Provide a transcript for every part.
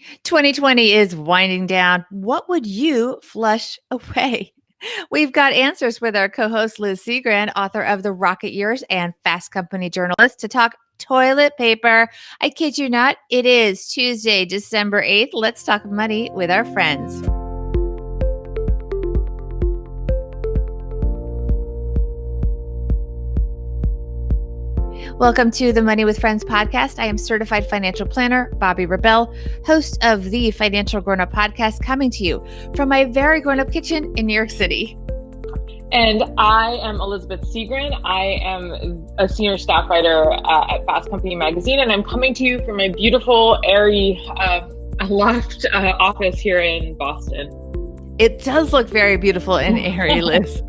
2020 is winding down. What would you flush away? We've got answers with our co-host Liz Seagran, author of The Rocket Years and Fast Company journalist, to talk toilet paper. I kid you not, it is Tuesday, December 8th. Let's talk money with our friends. Welcome to the Money with Friends podcast. I am certified financial planner, Bobbi Rebell, host of the Financial Grownup podcast, coming to you from my very grown-up kitchen in New York City. And I am Elizabeth Seagran. I am a senior staff writer at Fast Company magazine, and I'm coming to you from my beautiful, airy loft office here in Boston. It does look very beautiful and airy, Liz.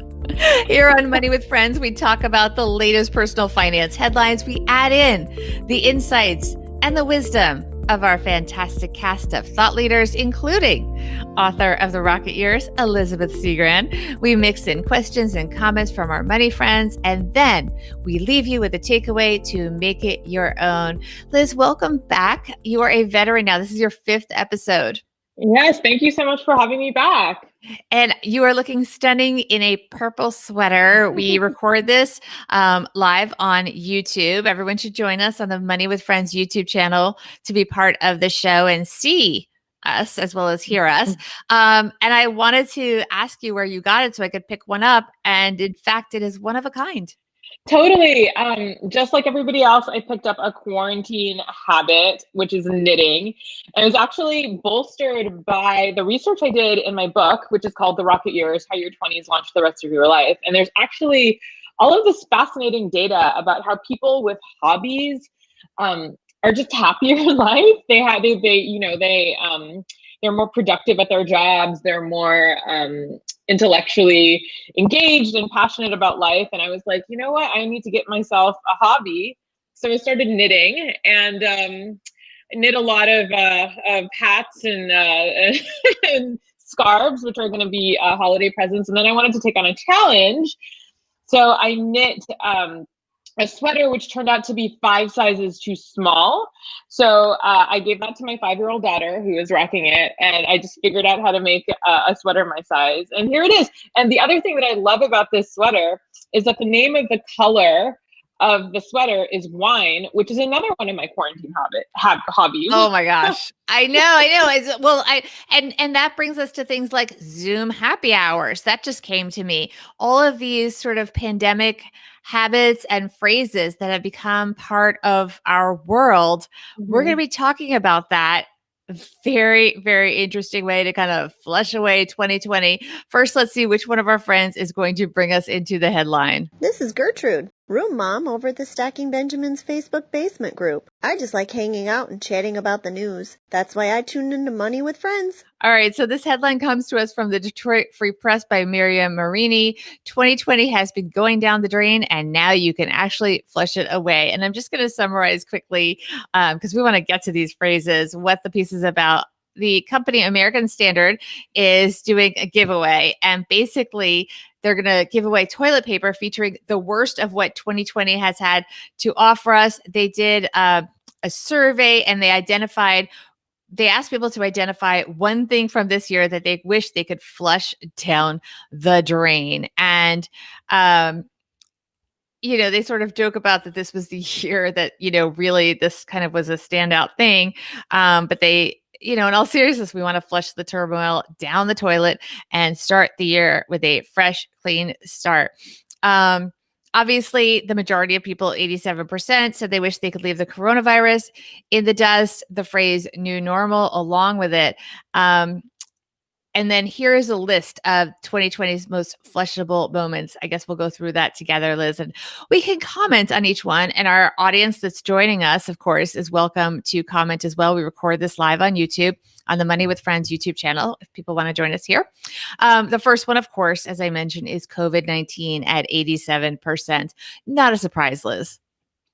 Here on Money with Friends, we talk about the latest personal finance headlines. We add in the insights and the wisdom of our fantastic cast of thought leaders, including author of The Rocket Years, Elizabeth Seagran. We mix in questions and comments from our money friends, and then we leave you with a takeaway to make it your own. Liz, welcome back. You are a veteran now. This is your 5th episode. Yes, thank you so much for having me back. And you are looking stunning in a purple sweater. We record this live on YouTube. Everyone should join us on the Money with Friends YouTube channel to be part of the show and see us as well as hear us. And I wanted to ask you where you got it so I could pick one up. And in fact, it is one of a kind. Totally. Just like everybody else, I picked up a quarantine habit, which is knitting. And it was actually bolstered by the research I did in my book, which is called The Rocket Years, How Your 20s Launch the Rest of Your Life. And there's actually all of this fascinating data about how people with hobbies are just happier in life. They're more productive at their jobs. They're more intellectually engaged and passionate about life. And I was like, you know what? I need to get myself a hobby. So I started knitting and knit a lot of hats and and scarves, which are going to be holiday presents. And then I wanted to take on a challenge. So I knit a sweater, which turned out to be 5 sizes too small. So I gave that to my 5-year-old daughter who is rocking it. And I just figured out how to make a sweater my size. And here it is. And the other thing that I love about this sweater is that the name of the color of the sweater is wine, which is another one of my quarantine hobbies. Oh my gosh. I know. And that brings us to things like Zoom happy hours. That just came to me. All of these sort of pandemic habits and phrases that have become part of our world. Mm-hmm. We're going to be talking about that. Very, very interesting way to kind of flush away 2020. First, let's see which one of our friends is going to bring us into the headline. This is Gertrude, room mom over at the Stacking Benjamins Facebook basement group. I just like hanging out and chatting about the news. That's why I tuned into Money with Friends. All right, so this headline comes to us from the Detroit Free Press by Miriam Marini. 2020 has been going down the drain, and now you can actually flush it away. And I'm just going to summarize quickly, because we want to get to these phrases, what the piece is about. The company American Standard is doing a giveaway, and basically they're going to give away toilet paper featuring the worst of what 2020 has had to offer us. They did a survey, and they asked people to identify one thing from this year that they wish they could flush down the drain. And, they sort of joke about that this was the year that, really this kind of was a standout thing. But they, in all seriousness, we want to flush the turmoil down the toilet and start the year with a fresh, clean start. Obviously, the majority of people, 87%, said they wish they could leave the coronavirus in the dust, the phrase new normal along with it. And then here is a list of 2020's most flushable moments. I guess we'll go through that together, Liz, and we can comment on each one. And our audience that's joining us, of course, is welcome to comment as well. We record this live on YouTube, on the Money with Friends YouTube channel, if people want to join us here. The first one, of course, as I mentioned, is COVID-19 at 87%. Not a surprise, Liz.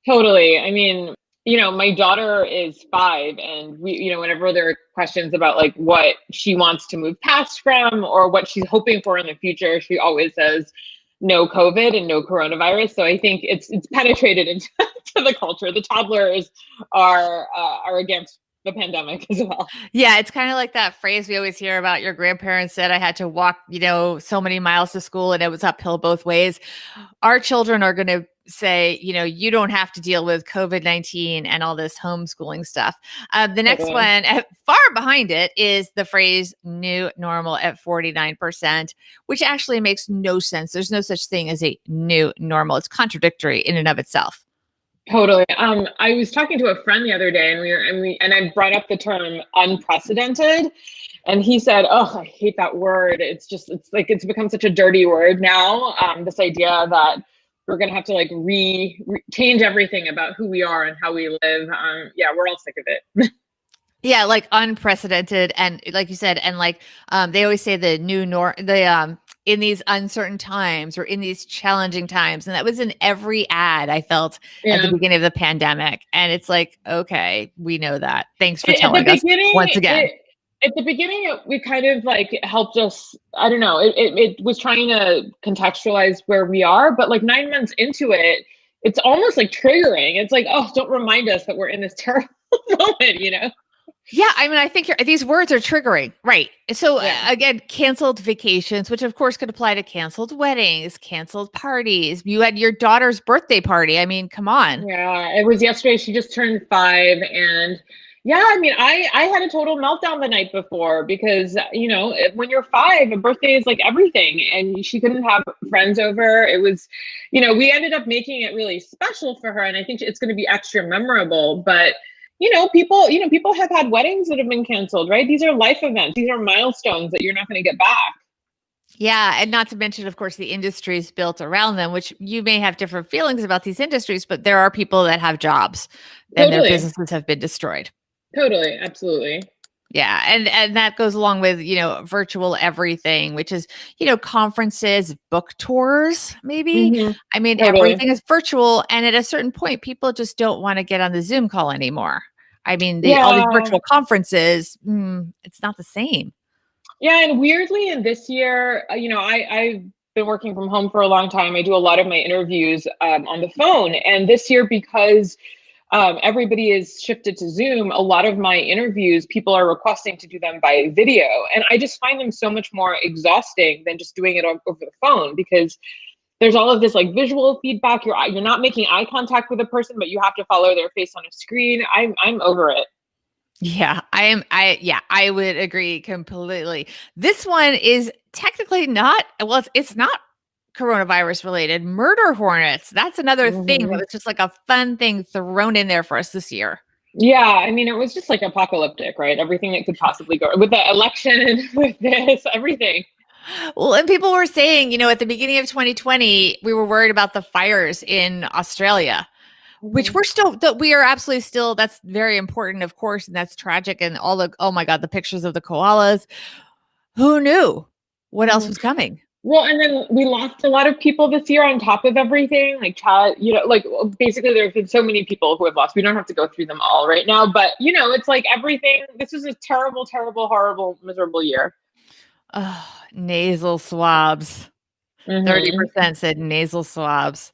Totally. I mean, my daughter is 5, and we, whenever there are questions about like what she wants to move past from or what she's hoping for in the future, she always says no COVID and no coronavirus. So I think it's penetrated into the culture. The toddlers are against the pandemic as well. Yeah, it's kind of like that phrase we always hear about. Your grandparents said I had to walk, so many miles to school and it was uphill both ways. Our children are going to say, you don't have to deal with COVID-19 and all this homeschooling stuff. The next one, far behind it, is the phrase new normal at 49%, which actually makes no sense. There's no such thing as a new normal. It's contradictory in and of itself. Totally. I was talking to a friend the other day and I brought up the term unprecedented, and he said, "Oh, I hate that word. It's become such a dirty word now. This idea that we're going to have to like change everything about who we are and how we live. Yeah, we're all sick of it." Yeah, like unprecedented, and like you said, and like they always say the new in these uncertain times or in these challenging times, and that was in every ad I felt at the beginning of the pandemic. And it's like, okay, we know that. Thanks for telling us once again. At the beginning, we kind of like helped us. I don't know. It was trying to contextualize where we are, but like 9 months into it, it's almost like triggering. It's like, oh, don't remind us that we're in this terrible moment, Yeah, I mean, I think these words are triggering, right? So again, canceled vacations, which of course could apply to canceled weddings, canceled parties. You had your daughter's birthday party. I mean, come on. Yeah, it was yesterday. She just turned 5, and yeah, I mean, I had a total meltdown the night before because when you're 5, a birthday is like everything, and she couldn't have friends over. It was, we ended up making it really special for her, and I think it's going to be extra memorable, but. People have had weddings that have been canceled, right? These are life events. These are milestones that you're not going to get back. Yeah. And not to mention, of course, the industries built around them, which you may have different feelings about these industries, but there are people that have jobs and their businesses have been destroyed. Totally. Absolutely. Yeah. And that goes along with, virtual everything, which is, conferences, book tours, maybe. Mm-hmm. I mean, everything is virtual. And at a certain point, people just don't want to get on the Zoom call anymore. I mean, all these virtual conferences, it's not the same. Yeah. And weirdly, in this year, I've been working from home for a long time. I do a lot of my interviews on the phone. And this year, because everybody is shifted to Zoom, a lot of my interviews, people are requesting to do them by video. And I just find them so much more exhausting than just doing it over the phone, because there's all of this like visual feedback. You're not making eye contact with a person, but you have to follow their face on a screen. I'm over it. Yeah, I would agree completely. This one is technically not, it's not coronavirus related. Murder hornets. That's another thing that was just like a fun thing thrown in there for us this year. Yeah. I mean, it was just like apocalyptic, right? Everything that could possibly go with the election, with this, everything. Well, and people were saying, at the beginning of 2020, we were worried about the fires in Australia, which we are absolutely still, that's very important, of course. And that's tragic. And oh my God, the pictures of the koalas. Who knew what else was coming? Well, and then we lost a lot of people this year on top of everything, like basically there have been so many people who have lost. We don't have to go through them all right now, but it's like everything. This is a terrible, terrible, horrible, miserable year. Oh, nasal swabs. 30% said nasal swabs.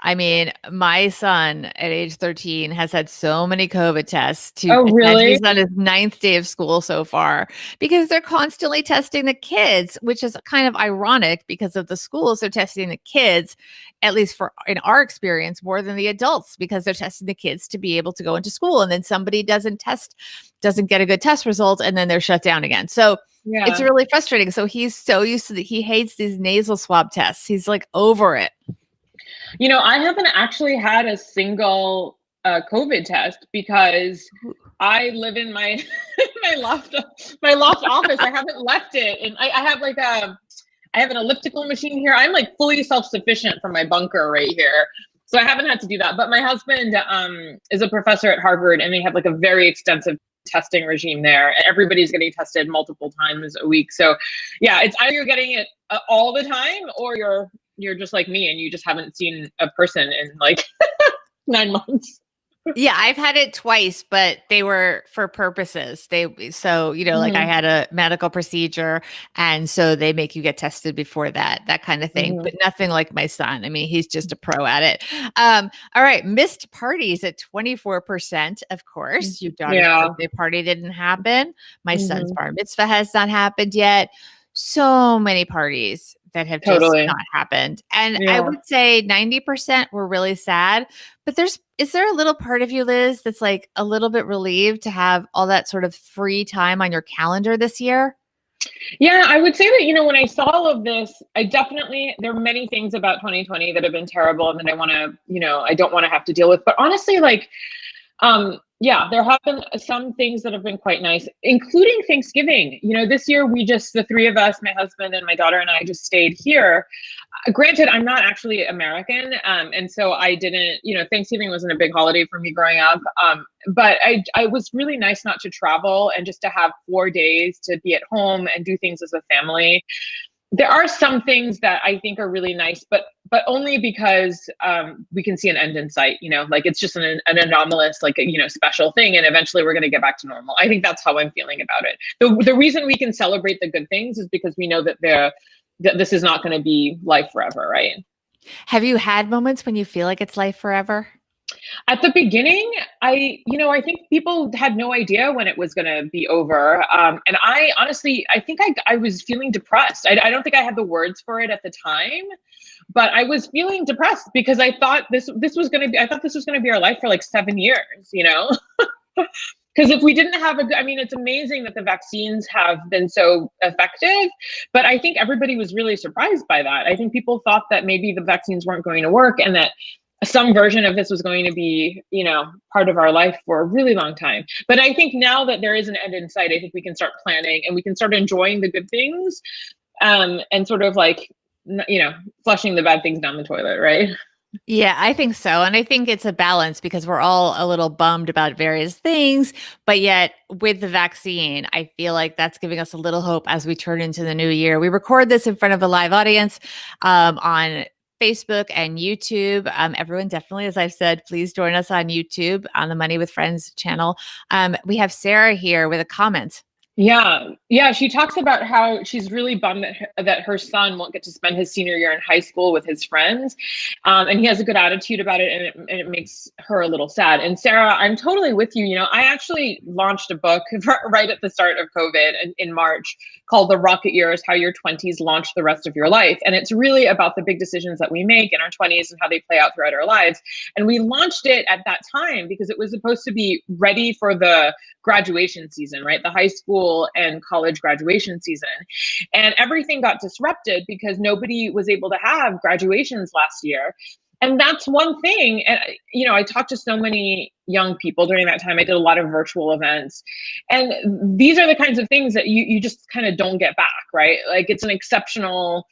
I mean, my son at age 13 has had so many COVID tests. Really? He's on his 9th day of school so far because they're constantly testing the kids, which is kind of ironic because of the schools. They're testing the kids, at least in our experience, more than the adults, because they're testing the kids to be able to go into school. And then somebody doesn't get a good test result, and then they're shut down again. So it's really frustrating. So he's so used to he hates these nasal swab tests. He's like over it. I haven't actually had a single COVID test because I live in my my loft office. I haven't left it, and I have I have an elliptical machine here. I'm like fully self-sufficient from my bunker right here, so I haven't had to do that. But my husband is a professor at Harvard, and they have like a very extensive testing regime there, and everybody's getting tested multiple times a week. So yeah, it's either you're getting it all the time, or you're just like me and you just haven't seen a person in like 9 months. Yeah, I've had it twice, but they were for purposes. Like I Mhm. had a medical procedure, and so they make you get tested before that kind of thing, but Mhm. nothing like my son. I mean, he's just a pro at it. All right, missed parties at 24%. Of course, your daughter's Yeah. birthday party didn't happen. My son's Mhm. bar mitzvah has not happened yet. So many parties that have just Totally. not happened. And I Yeah. would say 90% were really sad. But is there a little part of you, Liz, that's like a little bit relieved to have all that sort of free time on your calendar this year? Yeah, I would say that, when I saw all of this, there are many things about 2020 that have been terrible and that I don't want to have to deal with. But honestly, like, yeah, there have been some things that have been quite nice, including Thanksgiving. This year the three of us, my husband and my daughter and I just stayed here. Granted, I'm not actually American, and so I didn't, Thanksgiving wasn't a big holiday for me growing up. But I was really nice not to travel and just to have 4 days to be at home and do things as a family. There are some things that I think are really nice, but only because we can see an end in sight. Like it's just an anomalous, like special thing, and eventually we're going to get back to normal. I think that's how I'm feeling about it. The reason we can celebrate the good things is because we know that this is not going to be life forever, right? Have you had moments when you feel like it's life forever? At the beginning, I think people had no idea when it was going to be over. And I honestly, I think I was feeling depressed. I don't think I had the words for it at the time, but I was feeling depressed because I thought this was going to be, I thought this was going to be our life for like 7 years. Because if we didn't have it's amazing that the vaccines have been so effective, but I think everybody was really surprised by that. I think people thought that maybe the vaccines weren't going to work and that some version of this was going to be, part of our life for a really long time. But I think now that there is an end in sight, I think we can start planning and we can start enjoying the good things, and sort of like, flushing the bad things down the toilet, right? Yeah, I think so. And I think it's a balance because we're all a little bummed about various things. But yet, with the vaccine, I feel like that's giving us a little hope as we turn into the new year. We record this in front of a live audience on Facebook and YouTube. Everyone, definitely, as I've said, please join us on YouTube on the Money with Friends channel. We have Sarah here with a comment. Yeah. Yeah. She talks about how she's really bummed that her son won't get to spend his senior year in high school with his friends. And he has a good attitude about it, and it makes her a little sad. And Sarah, I'm totally with you. I actually launched a book right at the start of COVID in March called The Rocket Years: How Your 20s Launch the Rest of Your Life. And it's really about the big decisions that we make in our 20s and how they play out throughout our lives. And we launched it at that time because it was supposed to be ready for the graduation season, right? The high school and college graduation season. And everything got disrupted because nobody was able to have graduations last year. And that's one thing. And, I talked to so many young people during that time. I did a lot of virtual events. And these are the kinds of things that you just kind of don't get back, right? Like it's an exceptional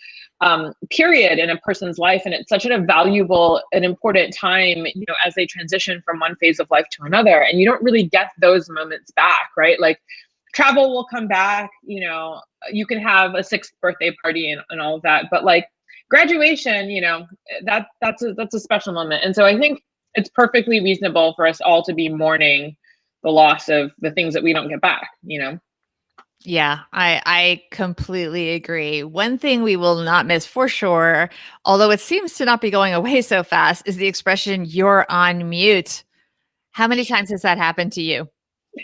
period in a person's life. And it's such a valuable and important time, as they transition from one phase of life to another. And you don't really get those moments back, right? Like travel will come back, you can have a 6th birthday party and all of that. But like graduation, that's a special moment. And so I think it's perfectly reasonable for us all to be mourning the loss of the things that we don't get back. Yeah, I completely agree. One thing we will not miss for sure, although it seems to not be going away so fast, is the expression "you're on mute." How many times has that happened to you?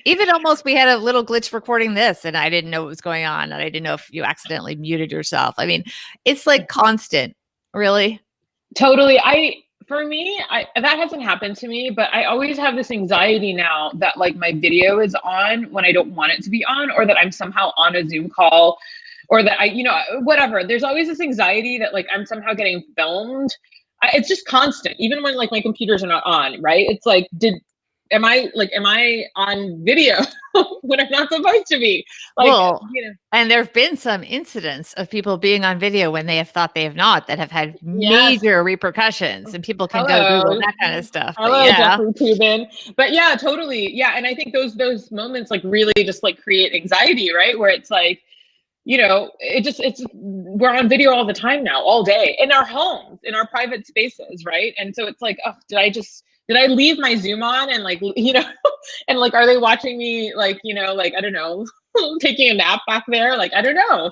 Even almost, we had a little glitch recording this, and I didn't know what was going on, and I didn't know if you accidentally muted yourself. I mean, it's like constant, really. Totally. For me, that hasn't happened to me, but I always have this anxiety now that like my video is on when I don't want it to be on, or that I'm somehow on a Zoom call, or that whatever. There's always this anxiety that like I'm somehow getting filmed. It's just constant, even when like my computers are not on, right? It's like, am I on video when I'm not supposed to be? Like, Well, and there have been some incidents of people being on video when they have thought they have not, that have had major repercussions, and people can go Google that kind of stuff. Hello, Jeffrey Toobin. But yeah, totally. Yeah. And I think those moments like really just like create anxiety, right? Where it's like, we're on video all the time now, all day, in our homes, in our private spaces, right? And so it's like, oh, did I just did I leave my Zoom on and like, and like, are they watching me like, like, I don't know, taking a nap back there? Like, I don't know.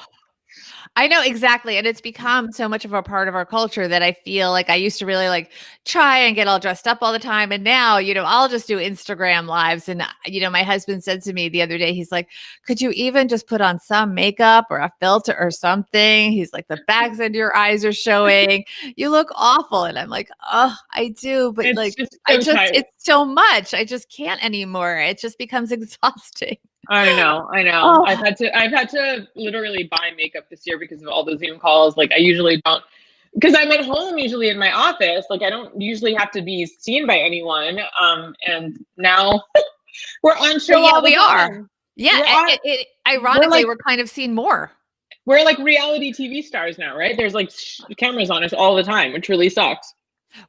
I know exactly. And it's become so much of a part of our culture that I feel like I used to really like try and get all dressed up all the time. And now, I'll just do Instagram lives. And, my husband said to me the other day, he's like, could you even just put on some makeup or a filter or something? He's like, the bags under your eyes are showing. You look awful. And I'm like, oh, I do. But it's so much. I just can't anymore. It just becomes exhausting. I know. Oh. I've had to literally buy makeup this year because of all the Zoom calls. Like I usually don't, because I'm at home usually in my office. Like I don't usually have to be seen by anyone. And now we're on show. Yeah, all the we time. are. Yeah. Ironically, we're kind of seen more. We're like reality TV stars now, right? There's like cameras on us all the time, which really sucks.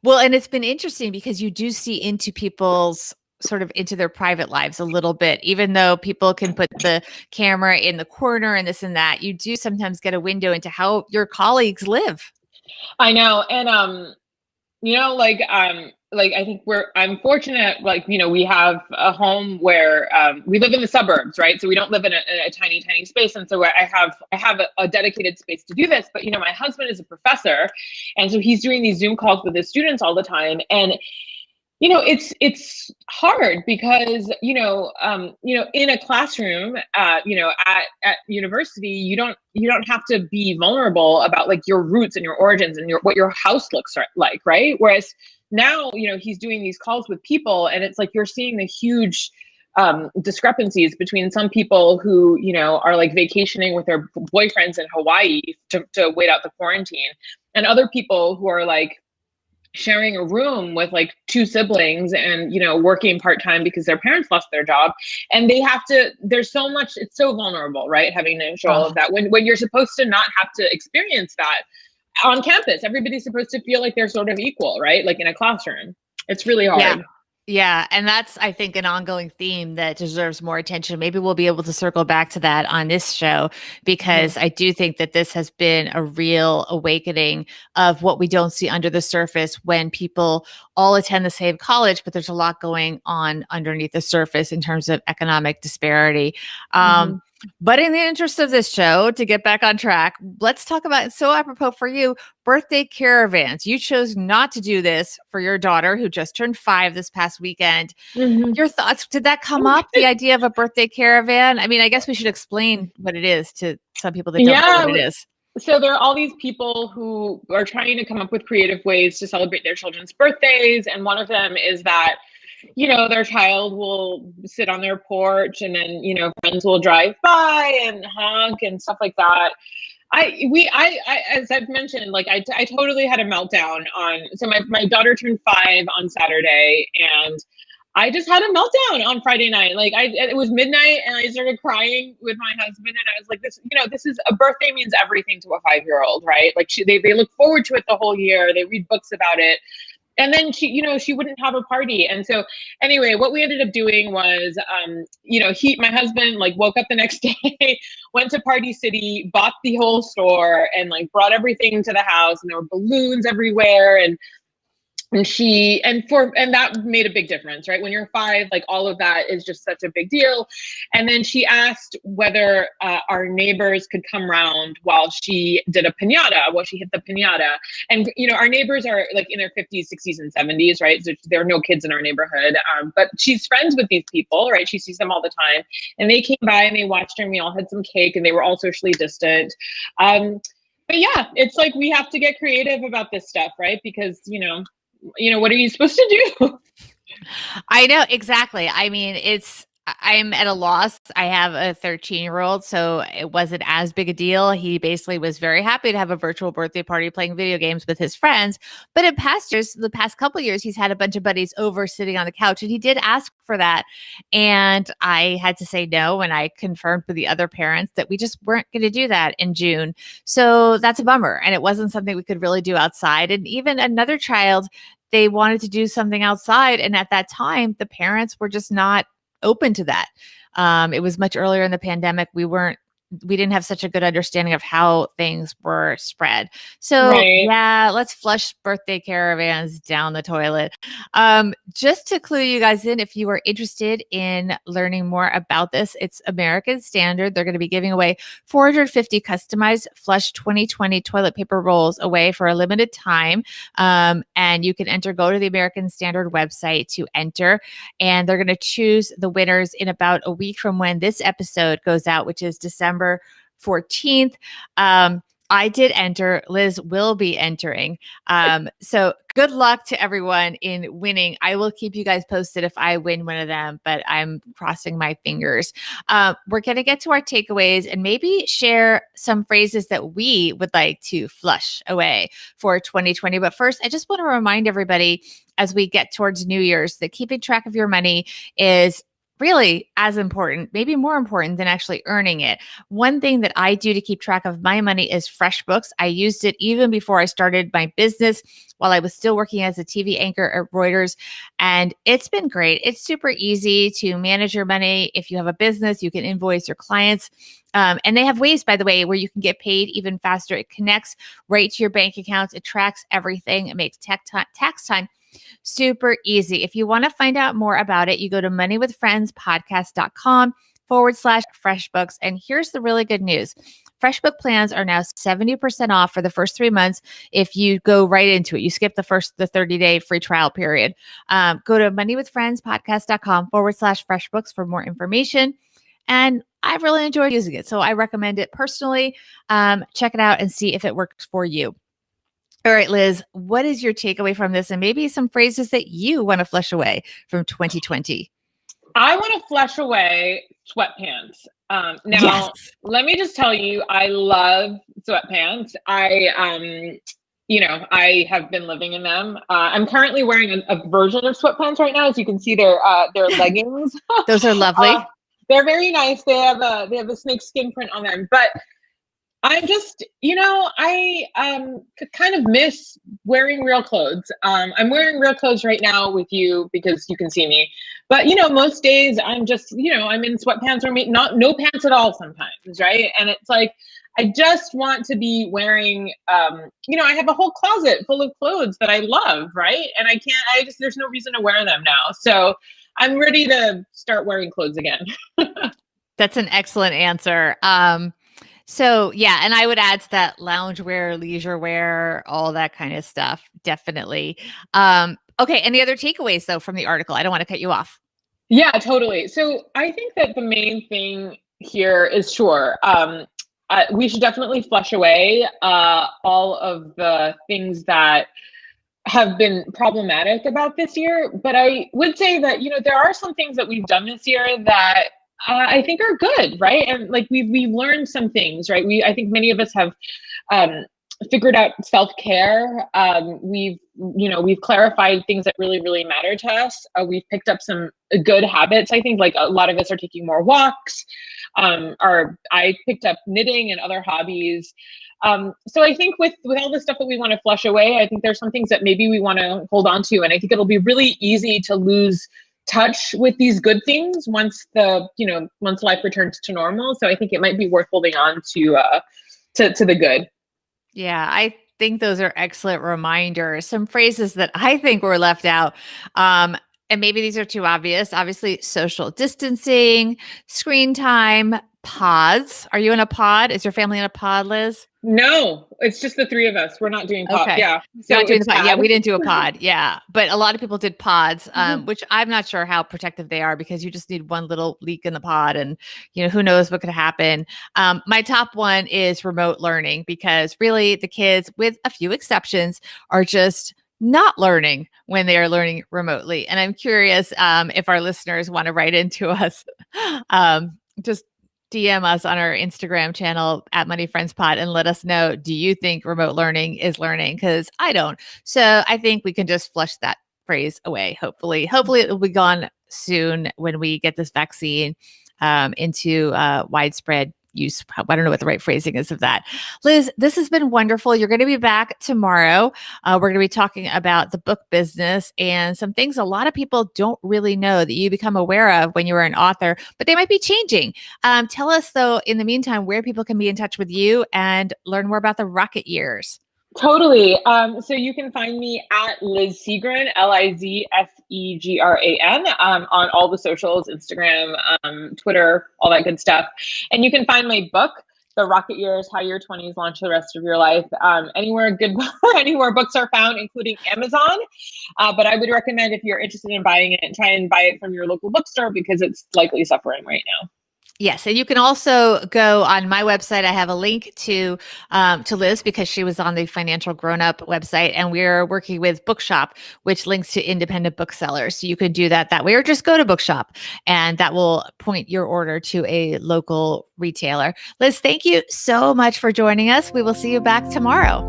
Well, and it's been interesting because you do see into people's sort of into their private lives a little bit, even though people can put the camera in the corner and this and that, you do sometimes get a window into how your colleagues live. I know. And, I think I'm fortunate, like, we have a home where we live in the suburbs, right? So we don't live in a tiny, tiny space. And so I have a dedicated space to do this, but, my husband is a professor. And so he's doing these Zoom calls with his students all the time. And it's hard because, in a classroom, at university, you don't have to be vulnerable about like your roots and your origins and what your house looks like, right? Whereas now, he's doing these calls with people and it's like, you're seeing the huge discrepancies between some people who, are like vacationing with their boyfriends in Hawaii to wait out the quarantine, and other people who are like, sharing a room with like two siblings and, working part-time because their parents lost their job. And there's so much, it's so vulnerable, right? Having to show all of that when you're supposed to not have to experience that on campus. Everybody's supposed to feel like they're sort of equal, right? Like in a classroom. It's really hard. Yeah. And that's, I think, an ongoing theme that deserves more attention. Maybe we'll be able to circle back to that on this show, because I do think that this has been a real awakening of what we don't see under the surface when people all attend the same college, but there's a lot going on underneath the surface in terms of economic disparity. But in the interest of this show, to get back on track, let's talk about, so apropos for you, birthday caravans. You chose not to do this for your daughter who just turned 5 this past weekend. Your thoughts, did that come up, the idea of a birthday caravan? I mean, I guess we should explain what it is to some people that don't know what it is. So there are all these people who are trying to come up with creative ways to celebrate their children's birthdays. And one of them is that, their child will sit on their porch and then, friends will drive by and honk and stuff like that. As I've mentioned, like I totally had a meltdown so my daughter turned 5 on Saturday and I just had a meltdown on Friday night. Like it was midnight and I started crying with my husband and I was like, this is a birthday means everything to a 5-year-old, right? Like they look forward to it the whole year. They read books about it. And then she wouldn't have a party. And so anyway, what we ended up doing was, my husband like woke up the next day, went to Party City, bought the whole store and like brought everything to the house, and there were balloons everywhere. And that made a big difference, right? When you're 5, like all of that is just such a big deal. And then she asked whether our neighbors could come round while she did a piñata, while she hit the piñata. And, our neighbors are like in their 50s, 60s, and 70s, right? So there are no kids in our neighborhood. But she's friends with these people, right? She sees them all the time. And they came by and they watched her and we all had some cake and they were all socially distant. But yeah, it's like we have to get creative about this stuff, right? Because, what are you supposed to do? I know, exactly. I mean, I'm at a loss. I have a 13-year-old, so it wasn't as big a deal. He basically was very happy to have a virtual birthday party playing video games with his friends. But in past years, the past couple of years, he's had a bunch of buddies over sitting on the couch, and he did ask for that. And I had to say no, and I confirmed with the other parents that we just weren't going to do that in June. So that's a bummer. And it wasn't something we could really do outside. And even another child, they wanted to do something outside. And at that time, the parents were just not open to that. It was much earlier in the pandemic. We weren't we didn't have such a good understanding of how things were spread. So Right. yeah, let's flush birthday caravans down the toilet. Just to clue you guys in, if you are interested in learning more about this, it's American Standard. They're going to be giving away 450 customized Flush 2020 toilet paper rolls away for a limited time. And you can go to the American Standard website to enter, and they're going to choose the winners in about a week from when this episode goes out, which is December 14th. I did enter. Liz will be entering. So good luck to everyone in winning. I will keep you guys posted if I win one of them, but I'm crossing my fingers. We're going to get to our takeaways and maybe share some phrases that we would like to flush away for 2020. But first, I just want to remind everybody as we get towards New Year's that keeping track of your money is really as important, maybe more important than actually earning it. One thing that I do to keep track of my money is FreshBooks. I used it even before I started my business while I was still working as a TV anchor at Reuters. And it's been great. It's super easy to manage your money. If you have a business, you can invoice your clients. And they have ways, by the way, where you can get paid even faster. It connects right to your bank accounts. It tracks everything. It makes tax time super easy. If you want to find out more about it, you go to moneywithfriendspodcast.com/FreshBooks. And here's the really good news. FreshBook plans are now 70% off for the first 3 months if you go right into it. You skip the 30-day free trial period. Go to moneywithfriendspodcast.com/FreshBooks for more information. And I've really enjoyed using it, so I recommend it personally. Check it out and see if it works for you. All right, Liz, what is your takeaway from this? And maybe some phrases that you want to flush away from 2020. I want to flush away sweatpants. Let me just tell you, I love sweatpants. I have been living in them. I'm currently wearing a version of sweatpants right now. As you can see, they're leggings. Those are lovely. They're very nice. They have a snake skin print on them, but I'm just, I kind of miss wearing real clothes. I'm wearing real clothes right now with you because you can see me. But, most days I'm just, I'm in sweatpants or no pants at all sometimes, right? And it's like, I just want to be wearing, I have a whole closet full of clothes that I love, right? And there's no reason to wear them now. So I'm ready to start wearing clothes again. That's an excellent answer. So yeah, and I would add to that loungewear, leisure wear, all that kind of stuff. Definitely. Okay. Any other takeaways though from the article? I don't want to cut you off. Yeah, totally. So I think that the main thing here is we should definitely flush away all of the things that have been problematic about this year. But I would say that, there are some things that we've done this year that I think are good, right? And like we've learned some things, right? I think many of us have figured out self-care. We've clarified things that really, really matter to us. We've picked up some good habits. I think like a lot of us are taking more walks. I picked up knitting and other hobbies. So I think with all the stuff that we want to flush away, I think there's some things that maybe we want to hold on to. And I think it'll be really easy to lose touch with these good things once life returns to normal. So I think it might be worth holding on to the good. Yeah, I think those are excellent reminders. Some phrases that I think were left out. And maybe these are too obvious. Obviously, social distancing, screen time, pods. Are you in a pod? Is your family in a pod, Liz? No, it's just the three of us. We're not doing pod. Okay. Yeah. So not doing the pod. Yeah, we didn't do a pod. Yeah. But a lot of people did pods, which I'm not sure how protective they are because you just need one little leak in the pod and, who knows what could happen. My top one is remote learning because really the kids, with a few exceptions, are just not learning when they are learning remotely. And I'm curious if our listeners want to write into us, just DM us on our Instagram channel at Money Friends Pod and let us know, do you think remote learning is learning? Because I don't. So I think we can just flush that phrase away. Hopefully it will be gone soon when we get this vaccine into widespread use. I don't know what the right phrasing is of that. Liz, this has been wonderful. You're going to be back tomorrow. We're going to be talking about the book business and some things a lot of people don't really know that you become aware of when you were an author, but they might be changing. Tell us, though, in the meantime, where people can be in touch with you and learn more about the Rocket Years. Totally. So you can find me at Liz Segran, LIZSEGRAN, on all the socials, Instagram, Twitter, all that good stuff. And you can find my book, The Rocket Years, How Your 20s Launch the Rest of Your Life, anywhere books are found, including Amazon. But I would recommend, if you're interested in buying it, try and buy it from your local bookstore because it's likely suffering right now. Yes, and you can also go on my website. I have a link to Liz because she was on the Financial Grownup website, and we're working with Bookshop, which links to independent booksellers. So you can do that way, or just go to Bookshop, and that will point your order to a local retailer. Liz, thank you so much for joining us. We will see you back tomorrow.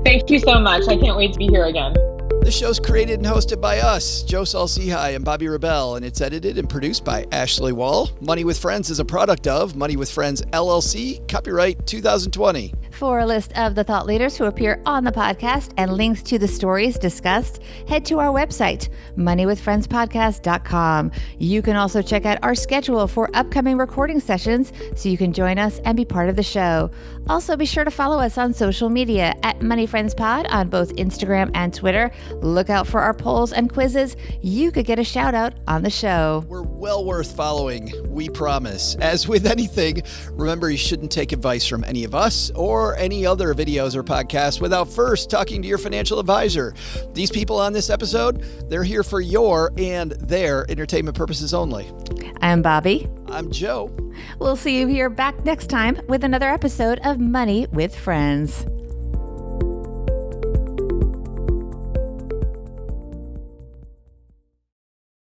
Thank you so much. I can't wait to be here again. This show's created and hosted by us, Joe Saul-Sehy and Bobbi Rebell, and it's edited and produced by Ashley Wall. Money with Friends is a product of Money with Friends, LLC, copyright 2020. For a list of the thought leaders who appear on the podcast and links to the stories discussed, head to our website, moneywithfriendspodcast.com. You can also check out our schedule for upcoming recording sessions so you can join us and be part of the show. Also, be sure to follow us on social media at Money Friends Pod on both Instagram and Twitter. Look out for our polls and quizzes. You could get a shout out on the show. We're well worth following, we promise. As with anything, remember you shouldn't take advice from any of us or any other videos or podcasts without first talking to your financial advisor. These people on this episode, they're here for your and their entertainment purposes only. I'm Bobbi. I'm Joe. We'll see you here back next time with another episode of Money with Friends.